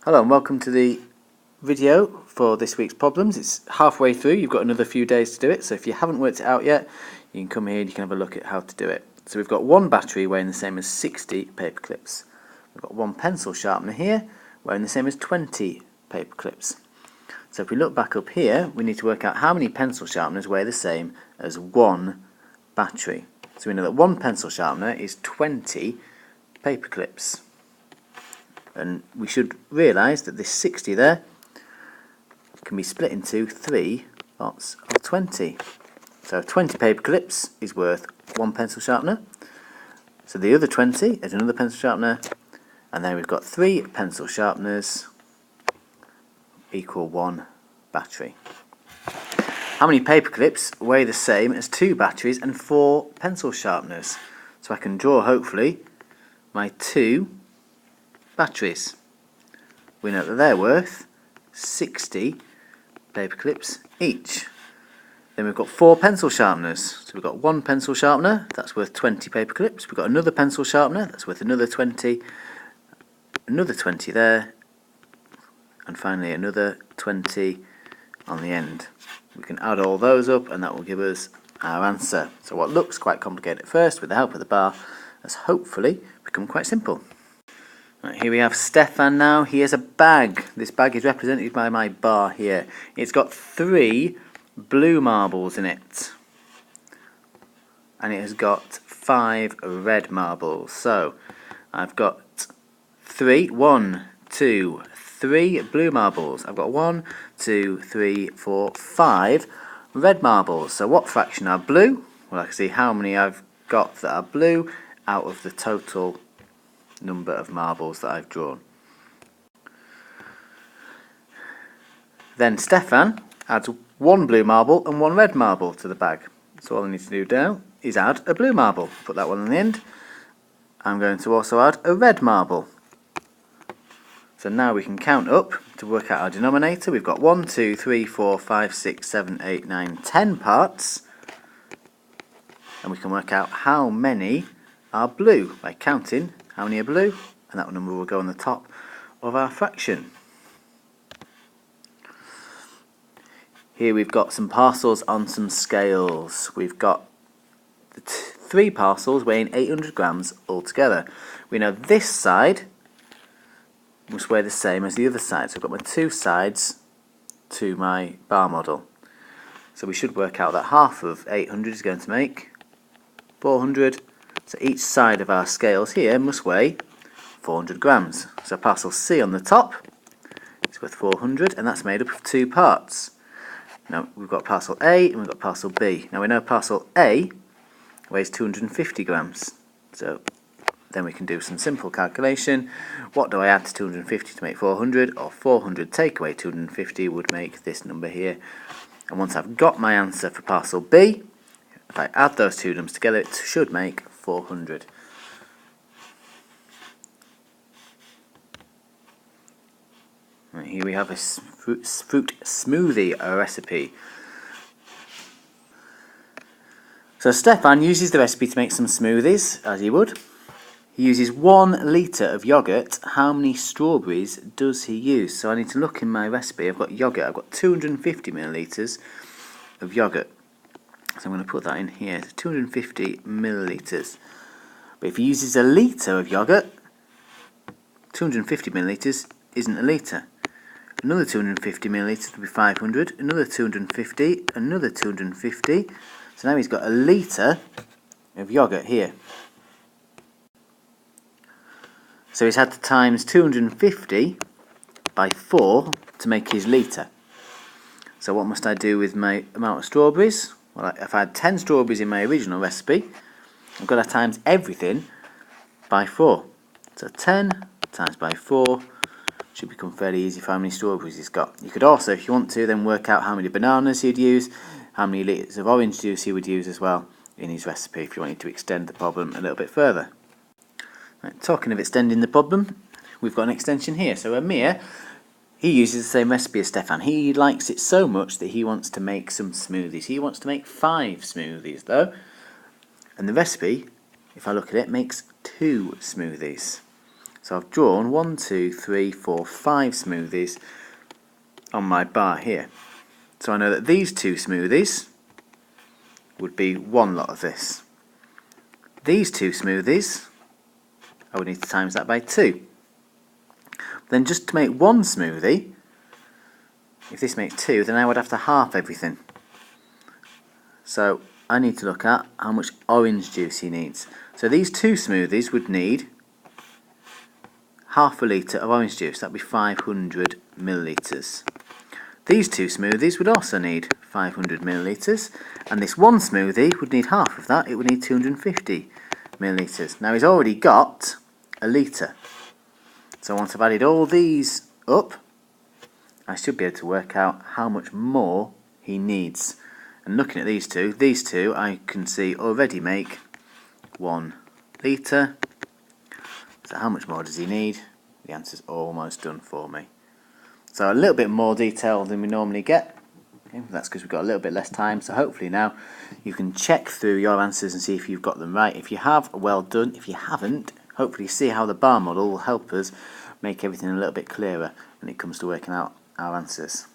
Hello and welcome to the video for this week's problems. It's halfway through, you've got another few days to do it, so if you haven't worked it out yet, you can come here and you can have a look at how to do it. So we've got one battery weighing the same as 60 paper clips. We've got one pencil sharpener here weighing the same as 20 paper clips. So if we look back up here, we need to work out how many pencil sharpeners weigh the same as one battery. So we know that one pencil sharpener is 20 paper clips. And we should realise that this 60 there can be split into three lots of 20. So 20 paper clips is worth one pencil sharpener. So the other 20 is another pencil sharpener. And then we've got three pencil sharpeners equal one battery. How many paper clips weigh the same as two batteries and four pencil sharpeners? So I can draw, hopefully, my two batteries. We know that they're worth 60 paper clips each. Then we've got four pencil sharpeners. So we've got one pencil sharpener, that's worth 20 paper clips. We've got another pencil sharpener, that's worth another 20. Another 20 there. And finally another 20 on the end. We can add all those up and that will give us our answer. So what looks quite complicated at first, with the help of the bar, has hopefully become quite simple. Right, here we have Stefan now. He has a bag. This bag is represented by my bar here. It's got three blue marbles in it. And it has got five red marbles. So I've got three blue marbles. I've got 1, 2, 3, 4, 5 red marbles. So what fraction are blue? Well, I can see how many I've got that are blue out of the total number of marbles that I've drawn. Then Stefan adds one blue marble and one red marble to the bag. So all I need to do now is add a blue marble. Put that one on the end. I'm going to also add a red marble. So now we can count up to work out our denominator. We've got 1, 2, 3, 4, 5, 6, 7, 8, 9, 10 parts. And we can work out how many are blue by counting how many are blue, and that number will go on the top of our fraction. Here we've got some parcels on some scales. We've got three parcels weighing 800 grams altogether. We know this side must weigh the same as the other side. So I've got my two sides to my bar model. So we should work out that half of 800 is going to make 400. So each side of our scales here must weigh 400 grams. So parcel C on the top is worth 400, and that's made up of two parts. Now we've got parcel A and we've got parcel B. Now we know parcel A weighs 250 grams. So then we can do some simple calculation. What do I add to 250 to make 400? Or 400 take away 250 would make this number here. And once I've got my answer for parcel B, if I add those two numbers together, it should make 400. Right, here we have a fruit smoothie recipe. So Stefan uses the recipe to make some smoothies, as he would. He uses 1 litre of yoghurt. How many strawberries does he use? So I need to look in my recipe. I've got yoghurt. I've got 250 millilitres of yoghurt. So I'm going to put that in here, 250 millilitres. But if he uses a litre of yoghurt, 250 millilitres isn't a litre. Another 250 millilitres would be 500, another 250, another 250. So now he's got a litre of yoghurt here. So he's had to times 250 by 4 to make his litre. So what must I do with my amount of strawberries? Well, if I had 10 strawberries in my original recipe, I've got to times everything by 4. So 10 times by 4 should become fairly easy for how many strawberries he's got. You could also, if you want to, then work out how many bananas he'd use, how many litres of orange juice he would use as well in his recipe if you wanted to extend the problem a little bit further. Right, talking of extending the problem, we've got an extension here. So Amir, he uses the same recipe as Stefan. He likes it so much that he wants to make some smoothies. He wants to make 5 smoothies though. And the recipe, if I look at it, makes 2 smoothies. So I've drawn 1, 2, 3, 4, 5 smoothies on my bar here. So I know that these 2 smoothies would be one lot of this. These 2 smoothies, I would need to times that by 2. Then just to make one smoothie, if this makes 2, then I would have to half everything. So I need to look at how much orange juice he needs. So these 2 smoothies would need half a litre of orange juice. That would be 500 millilitres. These 2 smoothies would also need 500 millilitres, and this one smoothie would need half of that. It would need 250 millilitres. Now he's already got a litre. So once I've added all these up, I should be able to work out how much more he needs. And looking at these two I can see already make 1 litre. So how much more does he need? The answer's almost done for me. So a little bit more detail than we normally get. Okay, that's because we've got a little bit less time. So hopefully now you can check through your answers and see if you've got them right. If you have, well done. If you haven't, hopefully see how the bar model will help us make everything a little bit clearer when it comes to working out our answers.